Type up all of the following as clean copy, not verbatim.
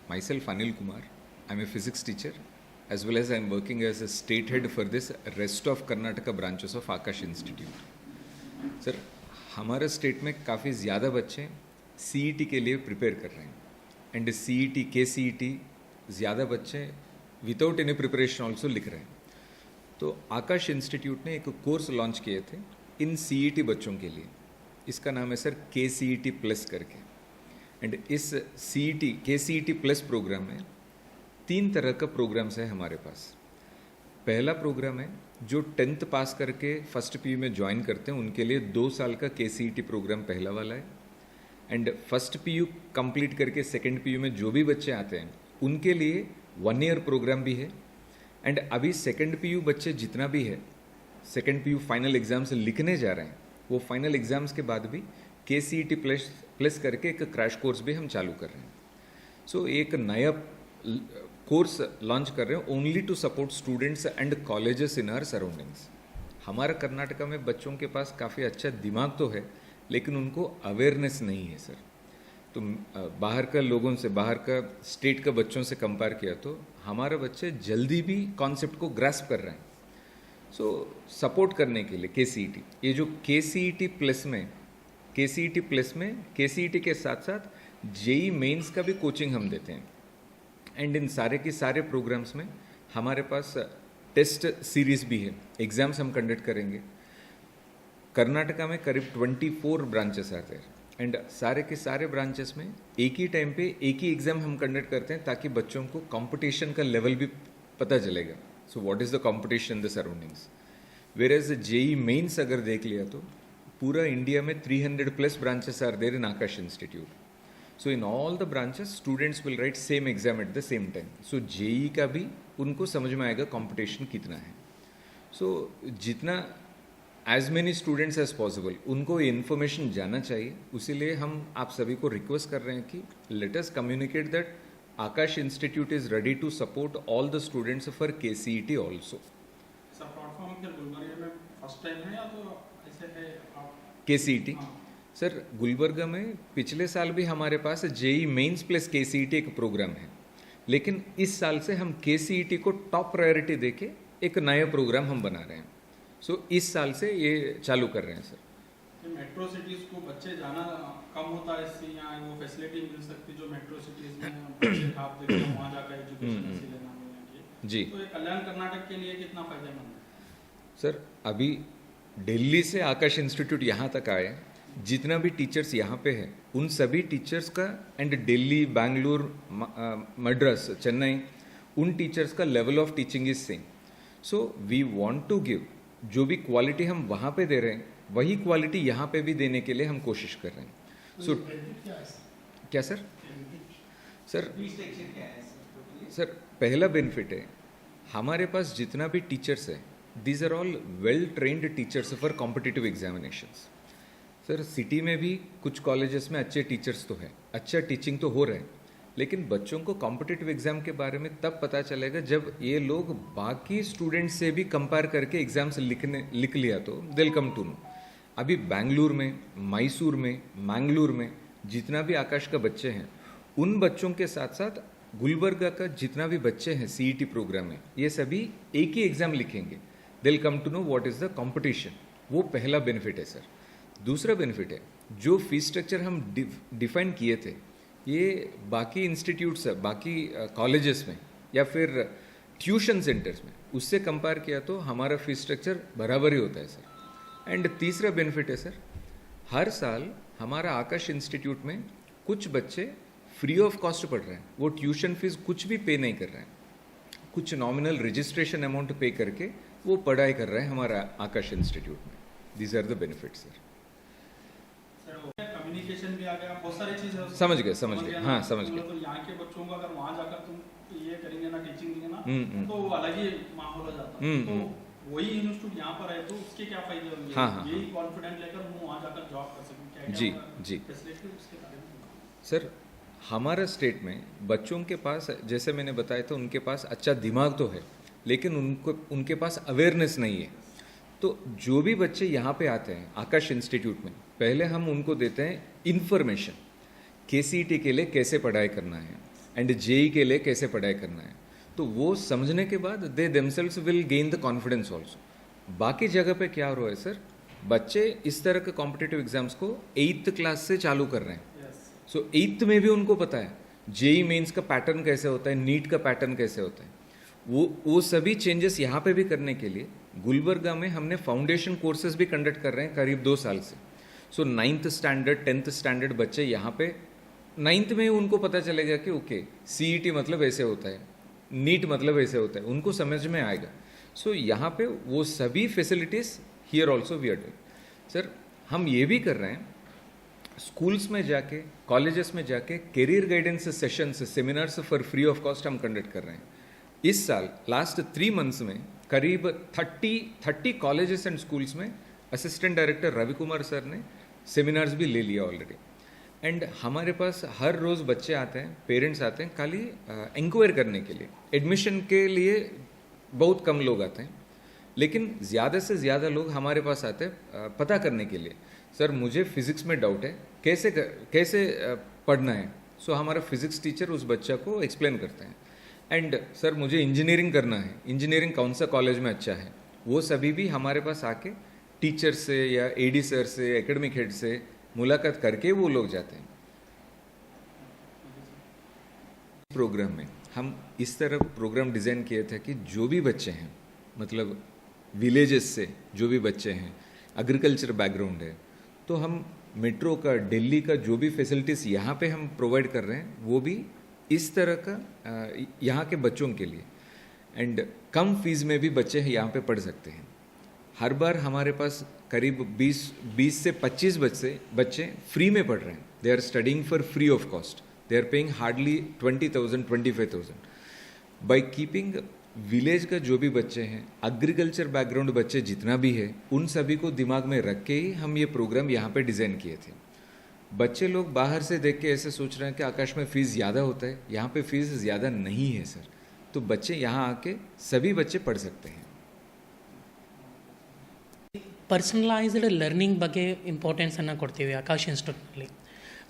Myself Anil Kumar. I'm a physics teacher as well as I'm working as a state head for this rest of Karnataka branches of Akash Institute. Sir हमारे state में काफ़ी ज़्यादा बच्चे CET के लिए prepare कर रहे हैं एंड CET KCET ज़्यादा बच्चे विदाउट एनी प्रिपरेशन ऑल्सो लिख रहे हैं. तो आकाश इंस्टीट्यूट ने एक कोर्स लॉन्च किए थे इन CET बच्चों के लिए. इसका नाम है सर KCET प्लस करके. एंड इस CET KCET प्लस प्रोग्राम में 3 तरह का प्रोग्राम्स है हमारे पास. पहला प्रोग्राम है जो 10th पास करके फर्स्ट PU में ज्वाइन करते हैं उनके लिए 2 साल का KCET प्रोग्राम पहला वाला है. एंड फर्स्ट PU कंप्लीट करके सेकेंड PU में जो भी बच्चे आते हैं उनके लिए 1 ईयर प्रोग्राम भी है. एंड अभी सेकेंड PU बच्चे जितना भी है सेकेंड PU फाइनल एग्जाम्स लिखने जा रहे हैं वो फाइनल एग्जाम्स के बाद भी KCET प्लस करके एक क्रैश कोर्स भी हम चालू कर रहे हैं. सो एक नया कोर्स लॉन्च कर रहे हैं only to support students and colleges in our surroundings. हमारा कर्नाटका में बच्चों के पास काफ़ी अच्छा दिमाग तो है लेकिन उनको अवेयरनेस नहीं है सर. तो बाहर का लोगों से बाहर का स्टेट का बच्चों से कंपेयर किया तो हमारे बच्चे जल्दी भी कॉन्सेप्ट को ग्रास्प कर रहे हैं. सो सपोर्ट करने के लिए KCET ये जो KCET प्लस में KCET के साथ साथ JEE मेंस का भी कोचिंग हम देते हैं. एंड इन सारे के सारे प्रोग्राम्स में हमारे पास टेस्ट सीरीज भी है. एग्जाम्स हम कंडक्ट करेंगे. कर्नाटका में करीब 24 ब्रांचेस आते हैं एंड सारे के सारे ब्रांचेस में एक ही टाइम पे एक ही एग्ज़ाम हम कंडक्ट करते हैं ताकि बच्चों को कंपटीशन का लेवल भी पता चलेगा. So what is the competition in the surroundings. Whereas JEE mains अगर देख लिया तो पूरा इंडिया में 300+ branches are there in Aakash institute. So in all the branches students will write same exam at the same time. So JEE का भी उनको समझ में आएगा कंपटीशन कितना है. सो जितना as many students as possible उनको ये इन्फॉर्मेशन जाना चाहिए. उसीलिए हम आप सभी को रिक्वेस्ट कर रहे हैं कि let us communicate that Aakash institute is ready to support all the students for KCET also. KCET sir Gulbarga में पिछले साल भी हमारे पास JEE मेंस प्लस KCET एक प्रोग्राम है लेकिन इस साल से हम KCET को टॉप प्रायोरिटी देके एक नया प्रोग्राम हम बना रहे हैं. सो इस साल से ये चालू कर रहे हैं सर. मेट्रो सिटीज को बच्चे जाना कम होता है इससे यहाँ वो फैसिलिटी मिल सकती जो मेट्रो सिटीज में बच्चे आप देखते हैं वहाँ जाकर एजुकेशन ऐसे लेना मिलेंगे जी. तो ये कल्याण कर्नाटक के लिए कितना फायदेमंद है सर. अभी दिल्ली से आकाश इंस्टीट्यूट यहाँ तक आए जितना भी टीचर्स यहाँ पे है उन सभी टीचर्स का एंड दिल्ली बैंगलोर मद्रास चेन्नई उन टीचर्स का level of teaching is same. So we want to give जो भी क्वालिटी हम वहाँ पे दे रहे हैं वही क्वालिटी यहाँ पे भी देने के लिए हम कोशिश कर रहे हैं. सो क्या सर सर पहला बेनिफिट है हमारे पास जितना भी टीचर्स है these are all well trained teachers for competitive examinations. Sir city में भी कुछ कॉलेजेस में अच्छे टीचर्स तो है अच्छा टीचिंग तो हो रहे हैं लेकिन बच्चों को कॉम्पिटिटिव एग्जाम के बारे में तब पता चलेगा जब ये लोग बाकी स्टूडेंट्स से भी कंपेयर करके एग्जाम्स लिख लिया तो दिल कम टू नो. अभी बेंगलुरु में मैसूर में मैंगलोर में जितना भी आकाश का बच्चे हैं उन बच्चों के साथ साथ गुलबर्गा का जितना भी बच्चे हैं CET प्रोग्राम में ये सभी एक ही एग्ज़ाम लिखेंगे. They'll come to know what is the competition. वो पहला बेनिफिट है सर. दूसरा बेनिफिट है जो फीस स्ट्रक्चर हम डिफाइन किए थे ये बाकी इंस्टीट्यूट्स बाकी कॉलेजेस में या फिर ट्यूशन सेंटर्स में उससे कंपेयर किया तो हमारा फीस स्ट्रक्चर बराबर ही होता है सर. एंड तीसरा बेनिफिट है सर हर साल हमारा आकाश इंस्टीट्यूट में कुछ बच्चे फ्री ऑफ कॉस्ट पढ़ रहे हैं. वो ट्यूशन फीस कुछ भी पे नहीं कर रहे हैं. कुछ नॉमिनल रजिस्ट्रेशन अमाउंट पे करके वो पढ़ाई कर रहे हैं हमारा आकाश इंस्टीट्यूट में. These are the benefits sir. Communication भी आ गया बहुत सारी चीजें समझ गए हाँ समझ गए. तो यहाँ के बच्चों को अगर वहाँ जाकर तुम ये करेंगे ना टीचिंग देंगे ना तो अलग ही माहौल हो जाता है. तो वही इंस्टीट्यूट यहाँ पर है तो उसके क्या फायदे होंगे. हाँ. यही कॉन्फिडेंट लेकर वो वहाँ जाकर जॉब कर सकें. जी फैसिलिटी उसके बारे में सर हमारा स्टेट में बच्चों के पास जैसे मैंने बताया था उनके पास अच्छा दिमाग तो है लेकिन उनके पास अवेयरनेस नहीं है. तो जो भी बच्चे यहाँ पे आते हैं आकाश इंस्टीट्यूट में पहले हम उनको देते हैं इन्फॉर्मेशन KCET के लिए कैसे पढ़ाई करना है एंड जेई के लिए कैसे पढ़ाई करना है, तो वो समझने के बाद they themselves will gain the confidence also. बाकी जगह पे क्या हो रहा है सर, बच्चे इस तरह के कॉम्पिटिटिव एग्जाम्स को 8th क्लास से चालू कर रहे हैं। सो 8th में भी उनको पता है जेई मेंस का पैटर्न कैसे होता है, नीट का पैटर्न कैसे होता है। वो सभी चेंजेस यहाँ पे भी करने के लिए गुलबर्गा में हमने फाउंडेशन कोर्सेज भी कंडक्ट कर रहे हैं करीब 2 साल से। सो 9th स्टैंडर्ड 10th स्टैंडर्ड बच्चे यहाँ पे 9th में उनको पता चलेगा कि ओके CET मतलब ऐसे होता है, नीट मतलब ऐसे होता है, उनको समझ में आएगा। सो यहाँ पे वो सभी facilities here also we are doing. Sir हम ये भी कर रहे हैं, स्कूल्स में जाके कॉलेजेस में जाके career guidance sessions seminars for free of cost हम कंडक्ट कर रहे हैं। इस साल लास्ट 3 मंथ्स में करीब 30 कॉलेजेस एंड स्कूल्स में assistant director Ravi Kumar sir ने सेमिनार्स भी ले लिया ऑलरेडी। एंड हमारे पास हर रोज़ बच्चे आते हैं, पेरेंट्स आते हैं खाली इंक्वायर करने के लिए। एडमिशन के लिए बहुत कम लोग आते हैं, लेकिन ज़्यादा से ज़्यादा लोग हमारे पास आते हैं पता करने के लिए, सर मुझे फिज़िक्स में डाउट है, कैसे पढ़ना है। सो हमारा फिज़िक्स टीचर उस बच्चा को एक्सप्लेन करते हैं। एंड सर मुझे इंजीनियरिंग करना है, इंजीनियरिंग कौन सा कॉलेज में अच्छा है, वो सभी भी हमारे पास आके टीचर से या AD सर से, एकेडमिक हेड से मुलाकात करके वो लोग जाते हैं। प्रोग्राम में हम इस तरह प्रोग्राम डिज़ाइन किए थे कि जो भी बच्चे हैं, मतलब विलेजेस से जो भी बच्चे हैं, एग्रीकल्चर बैकग्राउंड है, तो हम मेट्रो का, दिल्ली का जो भी फैसिलिटीज़ यहाँ पे हम प्रोवाइड कर रहे हैं वो भी इस तरह का यहाँ के बच्चों के लिए। एंड कम फीस में भी बच्चे यहाँ पे पढ़ सकते हैं। हर बार हमारे पास करीब 20 से 25 बच्चे फ्री में पढ़ रहे हैं। They are studying for free of cost, they are paying hardly 20,000 25,000। By keeping village का जो भी बच्चे हैं, एग्रीकल्चर बैकग्राउंड बच्चे जितना भी है, उन सभी को दिमाग में रख के ही हम ये प्रोग्राम यहाँ पे डिज़ाइन किए थे। बच्चे लोग बाहर से देख के ऐसे सोच रहे हैं कि आकाश में फ़ीस ज़्यादा होता है, यहाँ पे फ़ीस ज़्यादा नहीं है सर। तो बच्चे यहाँ आके सभी बच्चे पढ़ सकते हैं। ಪರ್ಸನಲೈಸ್ಡ್ ಲರ್ನಿಂಗ್ ಬಗ್ಗೆ ಇಂಪಾರ್ಟೆನ್ಸನ್ನು ಕೊಡ್ತೀವಿ ಆಕಾಶ್ ಇನ್ಸ್ಟಿಟ್ಯೂಟ್ನಲ್ಲಿ.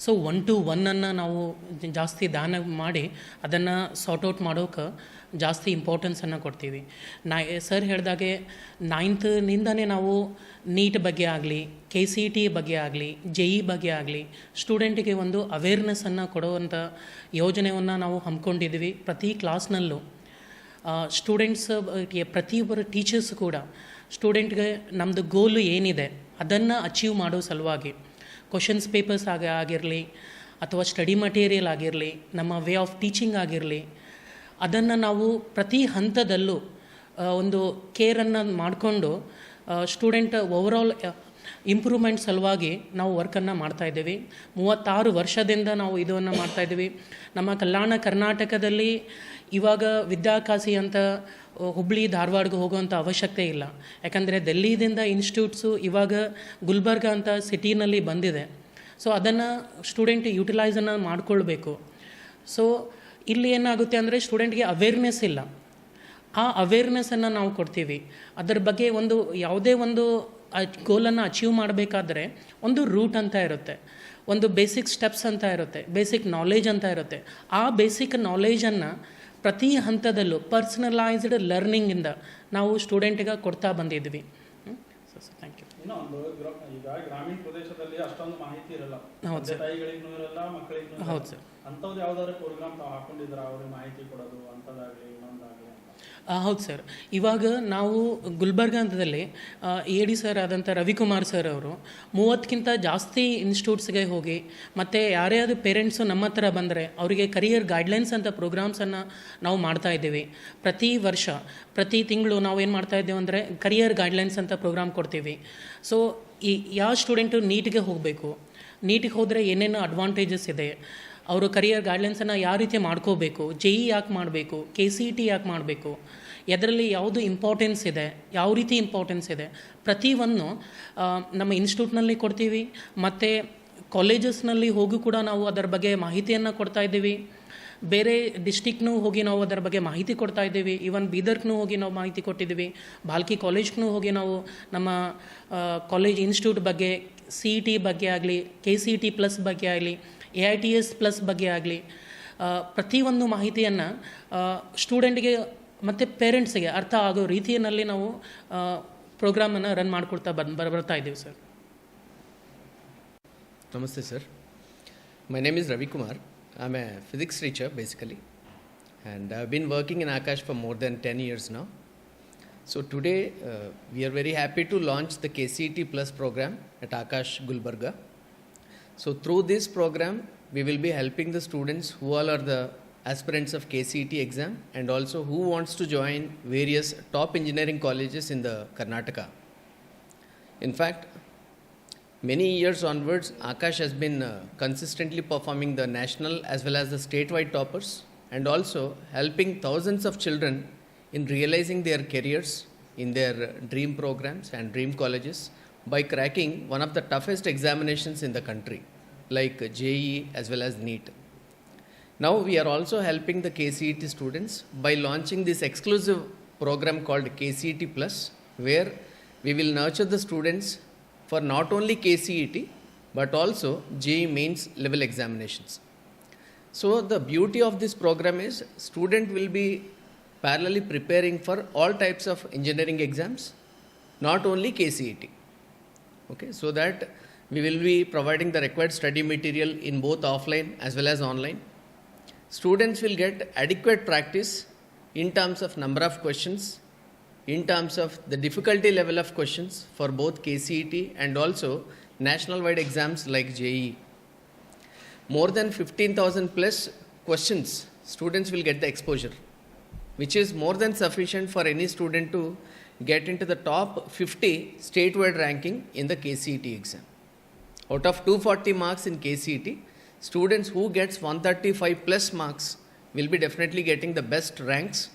ಸೊ 1 to 1 ಅನ್ನು ನಾವು ಜಾಸ್ತಿ ದಾನ ಮಾಡಿ ಅದನ್ನು ಸಾರ್ಟ್ ಔಟ್ ಮಾಡೋಕೆ ಜಾಸ್ತಿ ಇಂಪಾರ್ಟೆನ್ಸನ್ನು ಕೊಡ್ತೀವಿ. ಸರ್ ಹೇಳಿದಾಗೆ 9th ನಿಂದನೇ ನಾವು ನೀಟ್ ಬಗ್ಗೆ ಆಗಲಿ, KCET ಬಗ್ಗೆ ಆಗಲಿ, JE ಬಗ್ಗೆ ಆಗಲಿ ಸ್ಟೂಡೆಂಟಿಗೆ ಒಂದು ಅವೇರ್ನೆಸ್ಸನ್ನು ಕೊಡುವಂಥ ಯೋಜನೆಯನ್ನು ನಾವು ಹಮ್ಮಿಕೊಂಡಿದ್ವಿ. ಪ್ರತಿ ಕ್ಲಾಸ್ನಲ್ಲೂ ಸ್ಟೂಡೆಂಟ್ಸ್, ಪ್ರತಿಯೊಬ್ಬರು ಟೀಚರ್ಸ್ ಕೂಡ ಸ್ಟೂಡೆಂಟ್ಗೆ ನಮ್ಮದು ಗೋಲು ಏನಿದೆ ಅದನ್ನು ಅಚೀವ್ ಮಾಡೋ ಸಲುವಾಗಿ ಕ್ವಶನ್ಸ್ ಪೇಪರ್ಸ್ ಆಗಿರಲಿ ಅಥವಾ ಸ್ಟಡಿ ಮಟೀರಿಯಲ್ ಆಗಿರಲಿ, ನಮ್ಮ ವೇ ಆಫ್ ಟೀಚಿಂಗ್ ಆಗಿರಲಿ, ಅದನ್ನು ನಾವು ಪ್ರತಿ ಹಂತದಲ್ಲೂ ಒಂದು ಕೇರನ್ನು ಮಾಡಿಕೊಂಡು ಸ್ಟೂಡೆಂಟ್ ಓವರಾಲ್ ಇಂಪ್ರೂವ್ಮೆಂಟ್ ಸಲುವಾಗಿ ನಾವು ವರ್ಕನ್ನು ಮಾಡ್ತಾಯಿದ್ದೀವಿ. 36 ವರ್ಷದಿಂದ ನಾವು ಇದನ್ನು ಮಾಡ್ತಾಯಿದ್ದೀವಿ. ನಮ್ಮ ಕಲ್ಯಾಣ ಕರ್ನಾಟಕದಲ್ಲಿ ಇವಾಗ ವಿದ್ಯಾಕಾಶಿ ಅಂತ ಹುಬ್ಬಳ್ಳಿ ಧಾರವಾಡಗೆ ಹೋಗುವಂಥ ಅವಶ್ಯಕತೆ ಇಲ್ಲ. ಯಾಕಂದರೆ ದಿಲ್ಲಿದಿಂದ ಇನ್ಸ್ಟಿಟ್ಯೂಟ್ಸು ಇವಾಗ ಗುಲ್ಬರ್ಗ ಅಂತ ಸಿಟಿನಲ್ಲಿ ಬಂದಿದೆ. ಸೊ ಅದನ್ನು ಸ್ಟೂಡೆಂಟ್ ಯುಟಿಲೈಸನ್ನು ಮಾಡಿಕೊಳ್ಬೇಕು. ಸೊ ಇಲ್ಲಿ ಏನಾಗುತ್ತೆ ಅಂದರೆ ಸ್ಟೂಡೆಂಟ್ಗೆ ಅವೇರ್ನೆಸ್ ಇಲ್ಲ. ಆ ಅವೇರ್ನೆಸ್ಸನ್ನು ನಾವು ಕೊಡ್ತೀವಿ. ಅದರ ಬಗ್ಗೆ ಒಂದು ಯಾವುದೇ ಒಂದು ಗೋಲನ್ನು ಅಚೀವ್ ಮಾಡಬೇಕಾದ್ರೆ ಒಂದು ರೂಟ್ ಅಂತ ಇರುತ್ತೆ, ಒಂದು ಬೇಸಿಕ್ ಸ್ಟೆಪ್ಸ್ ಅಂತ ಇರುತ್ತೆ, ಬೇಸಿಕ್ ನಾಲೆಜ್ ಅಂತ ಇರುತ್ತೆ. ಆ ಬೇಸಿಕ್ ನಾಲೆಜನ್ನು ಪ್ರತಿ ಹಂತದಲ್ಲೂ ಪರ್ಸನಲೈಸ್ಡ್ ಲರ್ನಿಂಗಿಂದ ನಾವು ಸ್ಟೂಡೆಂಟಿಗೆ ಕೊಡ್ತಾ ಬಂದಿದ್ವಿ. Thank you. ಈಗ ಗ್ರಾಮೀಣ ಪ್ರದೇಶದಲ್ಲಿ ಅಷ್ಟೊಂದು ಮಾಹಿತಿ ಇರಲ್ಲ, ಹೌದು ಸರ್, ತಾಯಿಗಳಿಗೂ ಇರಲ್ಲ, ಮಕ್ಕಳಿಗೂ. ಹೌದು ಸರ್. ಅಂಥದ್ದು ಯಾವ್ದಾದ್ರು ಪ್ರೋಗ್ರಾಮ್ ತಾವು ಹಾಕೊಂಡಿದ್ರ ಅವ್ರಿಗೆ ಮಾಹಿತಿ ಕೊಡೋದು ಅಂಥದ್ದಾಗಲಿ ಇನ್ನೊಂದಾಗಲಿ? ಹೌದು ಸರ್. ಇವಾಗ ನಾವು ಗುಲ್ಬರ್ಗ ಹಂತದಲ್ಲಿ AD ಸರ್ ಆದಂಥ ರವಿಕುಮಾರ್ ಸರ್ ಅವರು 30ಕ್ಕಿಂತ ಜಾಸ್ತಿ ಇನ್ಸ್ಟಿಟ್ಯೂಟ್ಸ್ಗೆ ಹೋಗಿ, ಮತ್ತು ಯಾರೇ ಆದ ಪೇರೆಂಟ್ಸು ನಮ್ಮ ಹತ್ರ ಬಂದರೆ ಅವರಿಗೆ ಕರಿಯರ್ ಗೈಡ್ಲೈನ್ಸ್ ಅಂತ ಪ್ರೋಗ್ರಾಮ್ಸನ್ನು ನಾವು ಮಾಡ್ತಾಯಿದ್ದೀವಿ. ಪ್ರತಿ ವರ್ಷ ಪ್ರತಿ ತಿಂಗಳು ನಾವು ಏನು ಮಾಡ್ತಾಯಿದ್ದೇವೆ ಅಂದರೆ ಕರಿಯರ್ ಗೈಡ್ಲೈನ್ಸ್ ಅಂತ ಪ್ರೋಗ್ರಾಮ್ ಕೊಡ್ತೀವಿ. ಸೊ ಯಾವ ಸ್ಟೂಡೆಂಟು ನೀಟಿಗೆ ಹೋಗಬೇಕು, ನೀಟಿಗೆ ಹೋದರೆ ಏನೇನು ಅಡ್ವಾಂಟೇಜಸ್ ಇದೆ, ಅವರು ಕರಿಯರ್ ಗೈಡ್ಲೈನ್ಸನ್ನು ಯಾವ ರೀತಿ ಮಾಡ್ಕೋಬೇಕು, JE ಯಾಕೆ ಮಾಡಬೇಕು, KCET ಯಾಕೆ ಮಾಡಬೇಕು, ಅದರಲ್ಲಿ ಯಾವುದು ಇಂಪಾರ್ಟೆನ್ಸ್ ಇದೆ, ಯಾವ ರೀತಿ ಇಂಪಾರ್ಟೆನ್ಸ್ ಇದೆ, ಪ್ರತಿಯೊಂದು ನಮ್ಮ ಇನ್ಸ್ಟಿಟ್ಯೂಟ್ನಲ್ಲಿ ಕೊಡ್ತೀವಿ. ಮತ್ತು ಕಾಲೇಜಸ್ನಲ್ಲಿ ಹೋಗಿ ಕೂಡ ನಾವು ಅದರ ಬಗ್ಗೆ ಮಾಹಿತಿಯನ್ನು ಕೊಡ್ತಾಯಿದ್ದೀವಿ. ಬೇರೆ ಡಿಸ್ಟಿಕ್ನೂ ಹೋಗಿ ನಾವು ಅದರ ಬಗ್ಗೆ ಮಾಹಿತಿ ಕೊಡ್ತಾ ಇದ್ದೀವಿ. ಈವನ್ ಬೀದರ್ಗೂ ಹೋಗಿ ನಾವು ಮಾಹಿತಿ ಕೊಟ್ಟಿದ್ದೀವಿ. ಬಾಲ್ಕಿ ಕಾಲೇಜ್ಗೂ ಹೋಗಿ ನಾವು ನಮ್ಮ ಕಾಲೇಜ್ ಇನ್ಸ್ಟಿಟ್ಯೂಟ್ ಬಗ್ಗೆ, CET ಬಗ್ಗೆ ಆಗಲಿ, KCET ಪ್ಲಸ್ ಬಗ್ಗೆ ಆಗಲಿ, AITS ಪ್ಲಸ್ ಬಗ್ಗೆ ಆಗಲಿ, ಪ್ರತಿಯೊಂದು ಮಾಹಿತಿಯನ್ನು ಸ್ಟೂಡೆಂಟ್ಗೆ ಮತ್ತು ಪೇರೆಂಟ್ಸಿಗೆ ಅರ್ಥ ಆಗೋ ರೀತಿಯಲ್ಲಿ ನಾವು ಪ್ರೋಗ್ರಾಮನ್ನು ರನ್ ಮಾಡಿಕೊಡ್ತಾ ಬರ್ತಾ ಇದ್ದೀವಿ sir. Namaste sir. My name is Ravi Kumar. I'm a physics teacher basically, and I've been working in Akash for more than 10 years now. So today we are very happy to launch the KCET Plus program at Akash Gulbarga. So through this program we will be helping the students who all are the aspirants of KCET exam and also who wants to join various top engineering colleges in the Karnataka. In fact, many years onwards, Akash has been consistently performing the national as well as the statewide toppers and also helping thousands of children in realizing their careers in their dream programs and dream colleges by cracking one of the toughest examinations in the country, like JEE as well as NEET. Now we are also helping the KCET students by launching this exclusive program called KCET Plus, where we will nurture the students for not only KCET but also JEE mains level examinations. So the beauty of this program is student will be parallelly preparing for all types of engineering exams, not only KCET. Okay, so that we will be providing the required study material in both offline as well as online. Students will get adequate practice in terms of number of questions, in terms of the difficulty level of questions for both KCET and also national wide exams like JEE. More than 15,000 plus questions students will get the exposure, which is more than sufficient for any student to get into the top 50 statewide ranking in the KCET exam. Out of 240 marks in KCET, students who gets 135 plus marks will be definitely getting the best ranks,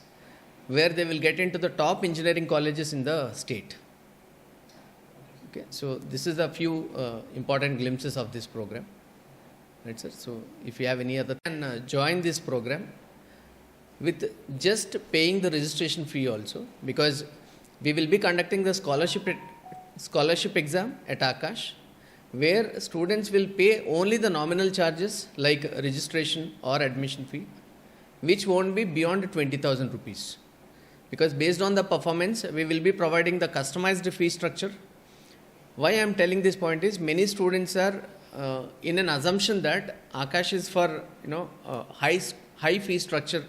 where they will get into the top engineering colleges in the state. Okay, so this is a few important glimpses of this program. Right, sir? So if you have any other, can join this program with just paying the registration fee also, because we will be conducting the scholarship exam at Akash, where students will pay only the nominal charges like registration or admission fee, which won't be beyond 20,000 rupees. Because based on the performance, we will be providing the customized fee structure. Why I am telling this point is many students are in an assumption that Akash is for high fee structure.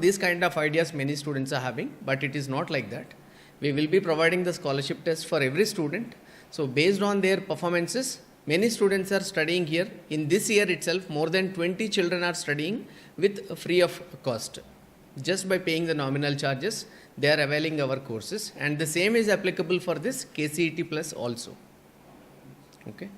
These kind of ideas many students are having, but it is not like that. We will be providing the scholarship test for every student. So based on their performances, many students are studying here. In this year itself, more than 20 children are studying with free of cost. Just by paying the nominal charges, they are availing our courses, and the same is applicable for this KCET Plus also. Okay.